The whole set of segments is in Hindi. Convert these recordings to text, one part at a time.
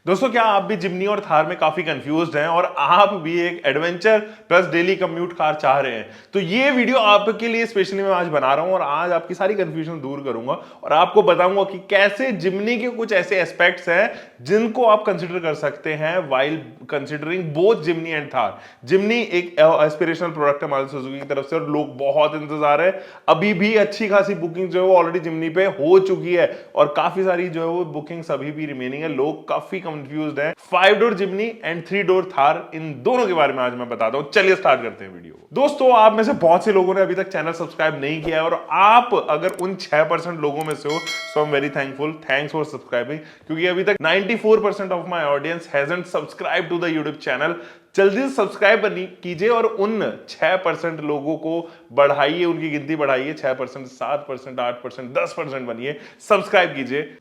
दोस्तों, क्या आप भी जिम्नी और थार में काफी कंफ्यूज्ड हैं और आप भी एक adventure plus daily commute car चाह रहे हैं? तो ये वीडियो आपके लिए स्पेशली मैं आज बना रहा हूं और आज आपकी सारी कंफ्यूजन दूर करूंगा और आपको बताऊंगा कि कैसे जिम्नी के कुछ ऐसे एस्पेक्ट्स हैं जिनको आप कंसिडर कर सकते हैं while considering both Jimny and Thar. Jimny एक एस्पिरेशनल प्रोडक्ट है मारुति सुजुकी की तरफ से और लोग बहुत इंतजार है। अभी भी अच्छी खासी बुकिंग जो है वो ऑलरेडी जिम्नी पे हो चुकी है और काफी सारी जो है वो बुकिंग्स अभी भी रिमेनिंग है। लोग काफी कंफ्यूज्ड हैं। 5 door Jimny and 3 door Thar, इन दोनों के बारे में आज मैं बताता हूं। चलिए स्टार्ट करते हैं वीडियो। दोस्तों, आप में से बहुत से लोगों ने अभी तक चैनल सब्सक्राइब नहीं किया है और आप अगर उन 6% लोगों में से हो so I am very thankful. Thanks for subscribing, क्योंकि अभी तक 94% of my audience hasn't subscribe to the YouTube channel. जल्दी से सब्सक्राइब कीजिए और उन 6% लोगों को बढ़ाइए, उनकी गिनती बढ़ाइए। 6%, 7%, 8%, 10% बनिए, सब्सक्राइब कीजिए।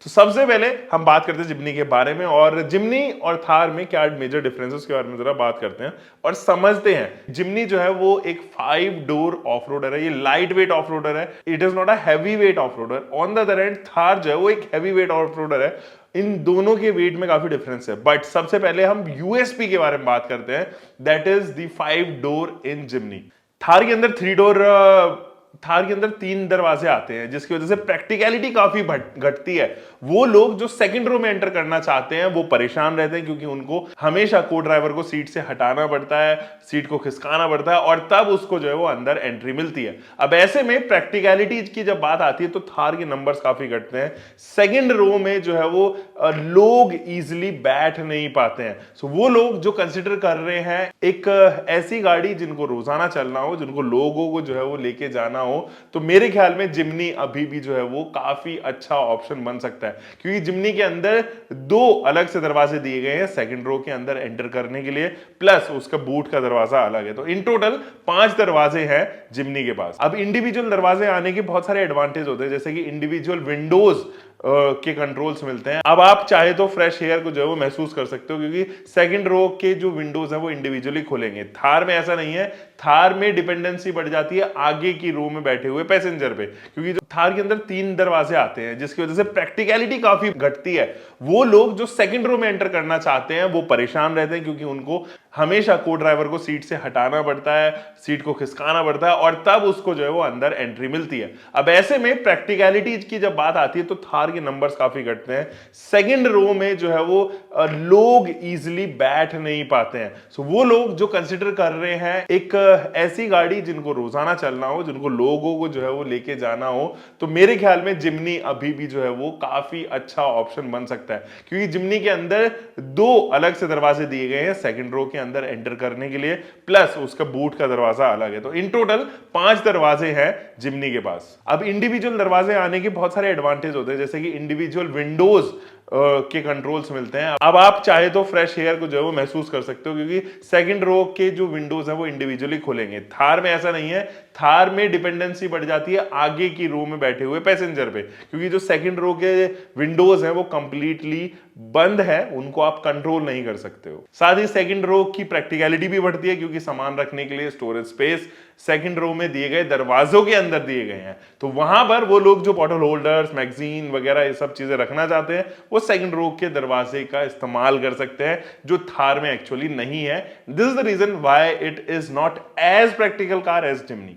तो सबसे पहले हम बात करते हैं जिम्नी के बारे में और जिम्नी और थार में क्या मेजर डिफरेंसेस के बारे में जरा बात करते हैं और समझते हैं। जिम्नी जो है वो एक 5 डोर ऑफ रोडर है, ये लाइट वेट ऑफ रोडर है। It is not a heavy weight off roader. On the other hand Thar जो है वो एक हैवी वेट ऑफ रोडर है। इन दोनों के वेट में काफी डिफरेंस है। बट सबसे पहले हम यूएसपी के बारे में बात करते हैं, that is the 5 door in Jimny. Thar के अंदर 3 डोर थार के अंदर 3 दरवाजे आते हैं, जिसकी वजह से प्रैक्टिकलिटी काफी घटती है। वो लोग जो सेकंड रो में एंटर करना चाहते हैं वो परेशान रहते हैं, क्योंकि उनको हमेशा को ड्राइवर को सीट से हटाना पड़ता है, सीट को खिसकाना पड़ता है और तब उसको जो है वो अंदर एंट्री मिलती है। अब ऐसे में प्रैक्टिकलिटी की जब बात आती है तो थार के नंबर्स काफी घटते हैं। सेकंड रो में जो है वो लोग इजिली बैठ नहीं पाते हैं। सो वो लोग जो कंसिडर कर रहे हैं एक ऐसी गाड़ी जिनको रोजाना चलना हो, जिनको लोगों को जो है वो लेके जाना हो, तो मेरे ख्याल में जिम्नी अभी भी जो है वो काफी अच्छा ऑप्शन बन सकता है, क्योंकि जिम्नी के अंदर 2 अलग से दरवाजे दिए गए हैं सेकंड रो के अंदर एंटर करने के लिए, प्लस उसका बूट का दरवाजा अलग है। तो इन टोटल 5 दरवाजे हैं जिम्नी के पास। अब इंडिविजुअल दरवाजे आने के बहुत सारे एडवांटेज होते हैं, जैसे कि इंडिविजुअल विंडोज के कंट्रोल्स मिलते हैं। अब आप चाहे तो फ्रेश एयर को जो है वो महसूस कर सकते हो, क्योंकि सेकंड रो के जो विंडोज है वो इंडिविजुअली खुलेंगे। थार में ऐसा नहीं है। थार में डिपेंडेंसी बढ़ जाती है आगे की रो में बैठे हुए पैसेंजर पे, क्योंकि जो थार के अंदर 3 दरवाजे आते हैं, जिसकी वजह से प्रैक्टिकलिटी काफी घटती है। वो लोग जो सेकंड रो में एंटर करना चाहते हैं वो परेशान रहते हैं, क्योंकि उनको हमेशा को ड्राइवर को सीट से हटाना पड़ता है, सीट को खिसकाना पड़ता है और तब उसको जो है वो अंदर एंट्री मिलती है। अब ऐसे में प्रैक्टिकलिटी की जब बात आती है तो थार के नंबर्स काफी घटते हैं। सेकंड रो में जो है वो लोग इजिली बैठ नहीं पाते हैं। सो वो लोग जो कंसिडर कर रहे हैं एक ऐसी गाड़ी जिनको रोजाना चलना हो, जिनको लोगों को जो है वो लेके जाना हो, तो मेरे ख्याल में जिम्नी अभी भी जो है वो काफी अच्छा ऑप्शन बन सकता है, क्योंकि जिम्नी के अंदर 2 अलग से दरवाजे दिए गए हैं सेकंड रो के अंदर एंटर करने के लिए, प्लस उसका बूट का दरवाजा अलग है। तो इन टोटल 5 दरवाजे हैं जिम्नी के पास। अब इंडिविजुअल दरवाजे आने के बहुत सारे एडवांटेज होते हैं, जैसे कि इंडिविजुअल विंडोज के कंट्रोल्स मिलते हैं। अब आप चाहे तो फ्रेश एयर को जो है वो महसूस कर सकते हो, क्योंकि सेकंड रो के जो विंडोज है वो इंडिविजुअली खुलेंगे। थार में ऐसा नहीं है। थार में डिपेंडेंसी बढ़ जाती है आगे की रो में बैठे हुए पैसेंजर पे, क्योंकि जो सेकंड रो के विंडोज हैं वो कंप्लीटली बंद है, उनको आप कंट्रोल नहीं कर सकते हो। साथ ही सेकंड रो की प्रैक्टिकलिटी भी बढ़ती है, क्योंकि सामान रखने के लिए स्टोरेज स्पेस सेकंड रो में दिए गए दरवाजों के अंदर दिए गए हैं। तो वहां पर वो लोग जो बॉटल होल्डर्स, मैगजीन वगैरह ये सब चीजें रखना चाहते हैं वो सेकंड रो के दरवाजे का इस्तेमाल कर सकते हैं, जो थार में एक्चुअली नहीं है। This is the reason why it is not as practical car as Jimny.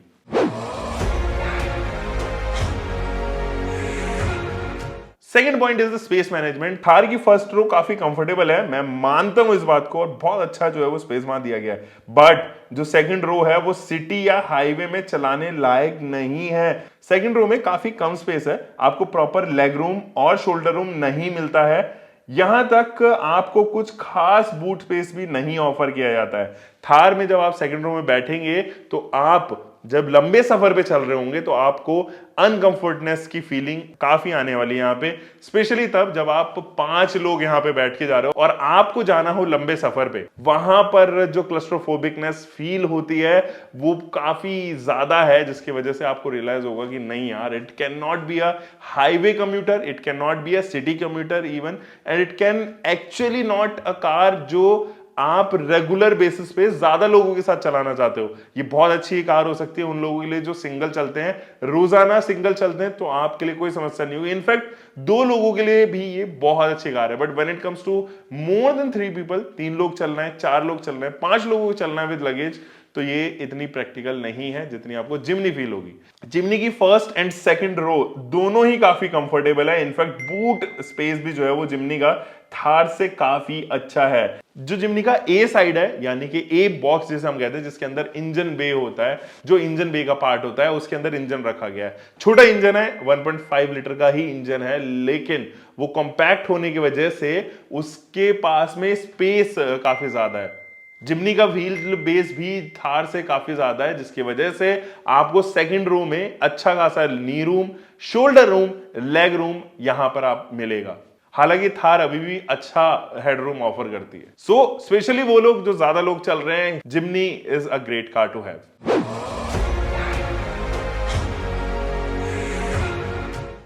Second point is the space management. Thar की फर्स्ट रो काफी कंफर्टेबल है, मैं मानता हूं इस बात को, और बहुत अच्छा जो है वो स्पेस वहां दिया गया है। बट जो सेकंड रो है वो सिटी या हाईवे में चलाने लायक नहीं है। सेकंड रो में काफी कम स्पेस है, आपको प्रॉपर लेग रूम और शोल्डर रूम नहीं मिलता है। यहां तक आपको कुछ खास बूट स्पेस भी नहीं ऑफर किया जाता है। थार में जब आप सेकंड रो में बैठेंगे तो आप जब लंबे सफर पे चल रहे होंगे तो आपको अनकंफर्टनेस की फीलिंग काफी आने वाली है यहाँ पे, स्पेशली तब जब आप 5 लोग यहाँ पे बैठ के जा रहे हो और आपको जाना हो लंबे सफर पे। वहां पर जो क्लस्ट्रोफोबिकनेस फील होती है वो काफी ज्यादा है, जिसकी वजह से आपको रियलाइज होगा कि नहीं यार, it can not be a highway commuter, it can not be a city commuter even, and it can actually not a car जो आप रेगुलर बेसिस पे ज्यादा लोगों के साथ चलाना चाहते हो, ये बहुत अच्छी कार हो सकती है उन लोगों के लिए जो सिंगल चलते हैं, रोजाना सिंगल चलते हैं, तो आपके लिए कोई समस्या नहीं होगी। इनफैक्ट 2 लोगों के लिए भी ये बहुत अच्छी कार है। But when it comes to more than 3 people, 3 लोग चलना है, 4 लोग चलना है, 5 लोगों को चलना है विद लगेज, तो ये इतनी प्रैक्टिकल नहीं है जितनी आपको जिम्नी फील होगी। जिम्नी की फर्स्ट एंड सेकंड रो दोनों ही काफी कंफर्टेबल है। इनफैक्ट बूट स्पेस भी जो है वो जिम्नी का थार से काफी अच्छा है। जो जिम्नी का ए साइड है, यानी कि ए बॉक्स जिसे हम कहते हैं, जिसके अंदर इंजन बे होता है, जो इंजन बे का पार्ट होता है, उसके अंदर इंजन रखा गया है। छोटा इंजन है, 1.5 लीटर का ही इंजन है, लेकिन वो कॉम्पैक्ट होने की वजह से उसके पास में स्पेस काफी ज्यादा है। जिम्नी का व्हील बेस भी थार से काफी ज्यादा है, जिसकी वजह से आपको सेकंड रो में अच्छा खासा नी room, shoulder room, leg room यहां पर आप मिलेगा। हालांकि थार अभी भी अच्छा हेडरूम ऑफर करती है। सो स्पेशली वो लोग जो ज्यादा लोग चल रहे हैं, Jimny is a great car to have.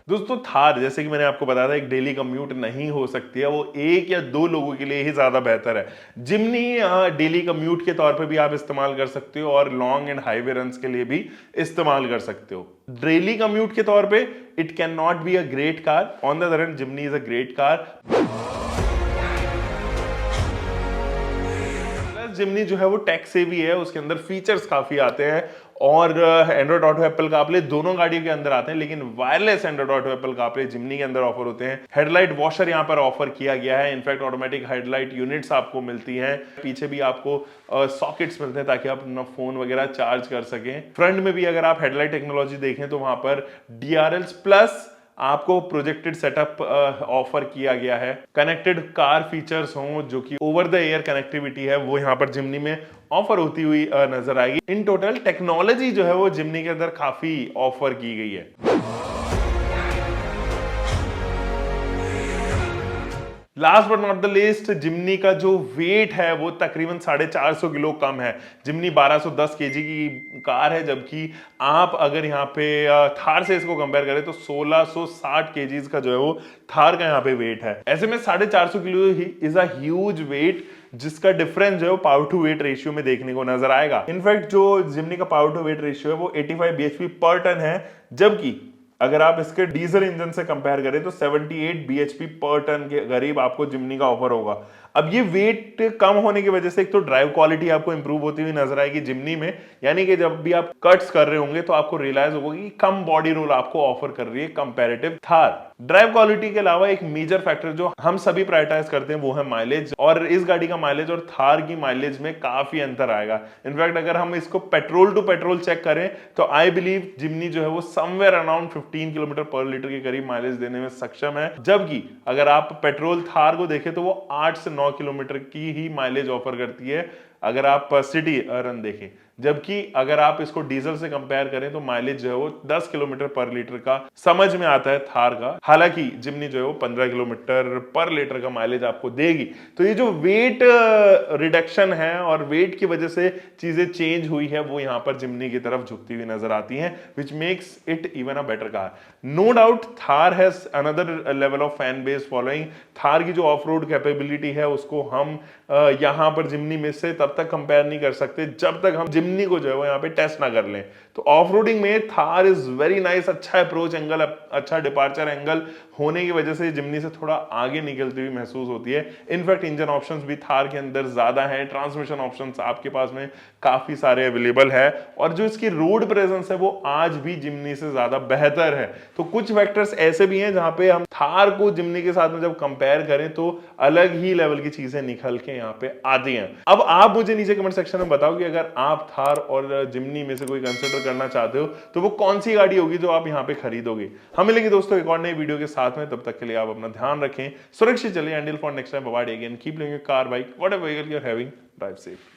दोस्तों थार, जैसे कि मैंने आपको बताया था, एक डेली कम्यूट नहीं हो सकती है, वो 1 या 2 लोगों के लिए ही ज्यादा बेहतर है। जिम्नी डेली कम्यूट के तौर पे भी आप इस्तेमाल कर सकते हो और लॉन्ग एंड हाईवे रन्स के लिए भी इस्तेमाल कर सकते हो। डेली कम्यूट के तौर पे it can not be a great car, on the other hand Jimny is a great car. Jimny जो है वो टेक से भी है, उसके अंदर फीचर्स काफी आते हैं और एंड्रॉइड ऑटो, एप्पल कारप्ले दोनों गाड़ियों के अंदर आते हैं, लेकिन wireless Android auto, Apple CarPlay Jimny के अंदर ऑफर होते हैं। हेडलाइट वॉशर यहां पर ऑफर किया गया है। इनफैक्ट ऑटोमेटिक हेडलाइट यूनिट्स आपको मिलती हैं, पीछे भी आपको सॉकेट्स मिलते हैं ताकि आप अपना फोन वगैरह चार्ज कर सकें। फ्रंट में भी अगर आप हेडलाइट टेक्नोलॉजी देखें तो वहां पर DRLs प्लस आपको प्रोजेक्टेड सेटअप ऑफर किया गया है। कनेक्टेड कार फीचर्स हों, जो कि ओवर द एयर कनेक्टिविटी है, वो यहां पर जिम्नी में ऑफर होती हुई नजर आएगी। इन टोटल टेक्नोलॉजी जो है वो जिम्नी के अंदर काफी ऑफर की गई है। Last but not the least, Jimny का जो वेट है वो तकरीबन 450 किलो कम है। जिम्नी 1210 केजी की कार है, जबकि आप अगर यहाँ पे थार से इसको कंपेयर करें तो 1660 केजीज का जो है वो थार का यहाँ पे वेट है। ऐसे में 450 किलो ही इज अ ह्यूज वेट, जिसका डिफरेंस जो है वो पावर टू वेट रेशियो में देखने को नजर आएगा। इनफैक्ट जो जिम्नी का पावर टू वेट रेशियो है वो 85 bhp पर टन है, जबकि अगर आप इसके डीजल इंजन से कंपेयर करें तो 78 bhp पर टन के करीब आपको जिम्नी का ऑफर होगा। अब ये वेट कम होने की वजह से एक तो ड्राइव क्वालिटी आपको इंप्रूव होती हुई नजर आएगी जिम्नी में, यानी कि जब भी आप कट्स कर रहे होंगे तो आपको रियलाइज होगा कि कम बॉडी रोल आपको ऑफर कर रही है कंपैरेटिव थार। ड्राइव क्वालिटी के अलावा एक मेजर फैक्टर जो हम सभी प्रायोरिटाइज करते हैं वो है माइलेज, और इस गाड़ी का माइलेज और थार की माइलेज में काफी अंतर आएगा। इनफैक्ट अगर हम इसको पेट्रोल टू पेट्रोल चेक करें तो आई बिलीव जिम्नी जो है वो समवेयर अराउंड 15 किलोमीटर पर लीटर के करीब माइलेज देने में सक्षम है, जबकि अगर आप पेट्रोल थार को देखें तो वो 8 से 9 किलोमीटर की ही माइलेज ऑफर करती है अगर आप सिटी रन देखें। जबकि अगर आप इसको डीजल से कंपेयर करें तो माइलेज जो है वो 10 किलोमीटर पर लीटर का समझ में आता है थार का। हालांकि जिम्नी जो है वो 15 किलोमीटर पर लीटर का माइलेज आपको देगी। तो ये जो वेट रिडक्शन है और वेट की वजह से चीजें चेंज हुई है वो यहां पर जिम्नी की तरफ झुकती हुई नजर आती हैं, which makes it even a better car. No doubt Thar has another level of fan base following. Thar की जो ऑफ रोड कैपेबिलिटी है उसको हम यहां पर जिम्नी में से तब तक कंपेयर नहीं कर सकते जब तक हम जिम्नी को जो है वो यहाँ पे टेस्ट ना कर लें। तो ऑफ रोडिंग में थार इज वेरी नाइस, अच्छा अप्रोच एंगल, अच्छा डिपार्चर एंगल होने की वजह से जिम्नी से थोड़ा आगे निकलती हुई महसूस होती है। इनफैक्ट इंजन ऑप्शंस भी थार के अंदर ज्यादा है, ट्रांसमिशन ऑप्शंस आपके पास में काफी सारे अवेलेबल है, और जो इसकी रोड प्रेजेंस है वो आज भी जिम्नी से ज्यादा बेहतर है। तो कुछ फैक्टर्स ऐसे भी हैं जहां पे हम थार को जिम्नी के साथ में जब कंपेयर करें तो अलग ही लेवल की चीजें निकल के यहाँ पे आती हैं। अब आप मुझे नीचे कमेंट सेक्शन में बताओ कि अगर आप थार और जिम्नी में से कोई कंसिडर करना चाहते हो तो वो कौन सी गाड़ी होगी जो आप यहाँ पे खरीदोगे। हम मिलेंगे दोस्तों एक और नई वीडियो के साथ में, तब तक के लिए आप अपना ध्यान रखें, सुरक्षित चलिए। Until for next time, bye bye again, keep living your car, bike, whatever vehicle you are having, drive safe.